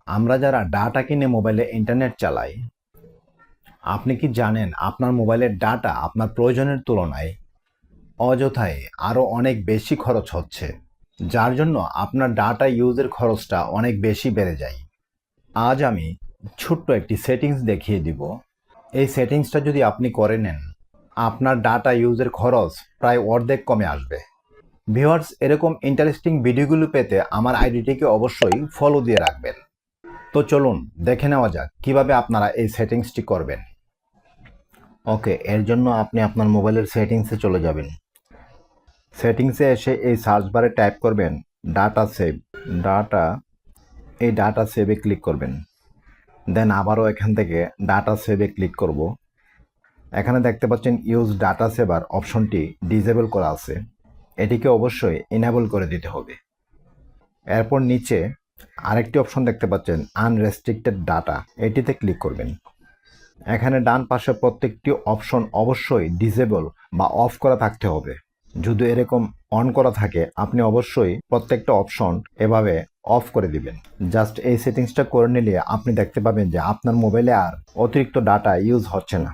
আমরা যারা ডাটা কিনে মোবাইলে ইন্টারনেট চালাই, আপনি কি জানেন আপনার মোবাইলের ডাটা আপনার প্রয়োজনের তুলনায় অযথায় আরও অনেক বেশি খরচ হচ্ছে, যার জন্য আপনার ডাটা ইউজের খরচটা অনেক বেশি বেড়ে যায়। আজ আমি ছোট্ট একটি সেটিংস দেখিয়ে দিব। এই সেটিংসটা যদি আপনি করে নেন, আপনার ডাটা ইউজের খরচ প্রায় অর্ধেক কমে আসবে। ভিউয়ার্স, এরকম ইন্টারেস্টিং ভিডিওগুলো পেতে আমার আইডিটিকে অবশ্যই ফলো দিয়ে রাখবেন। তো চলুন দেখে নেওয়া যাক কিভাবে আপনারা এই সেটিংসটি করবেন। ওকে, এর জন্য আপনি আপনার মোবাইলের সেটিংসে চলে যাবেন। সেটিংসে এসে এই সার্চ বারে টাইপ করবেন ডাটা সেভ। ডাটা এই ডাটা সেভে ক্লিক করবেন। দেন আবারও এখান থেকে ডাটা সেভে ক্লিক করব। এখানে দেখতে পাচ্ছেন ইউজ ডাটা সেভার অপশনটি ডিসেবল করা আছে, এটিকে অবশ্যই ইনেবল করে দিতে হবে। এরপর নিচে আরেকটি অপশন দেখতে পাচ্ছেন আনরেস্ট্রিক্টেড ডাটা, এটিতে ক্লিক করবেন। এখানে ডান পাশে প্রত্যেকটি অপশন অবশ্যই ডিসেবল বা অফ করা থাকতে হবে। যদি এরকম অন করা থাকে, আপনি অবশ্যই প্রত্যেকটা অপশন এভাবে অফ করে দিবেন। জাস্ট এই সেটিংসটা করে নিলে আপনি দেখতে পাবেন যে আপনার মোবাইলে আর অতিরিক্ত ডাটা ইউজ হচ্ছে না।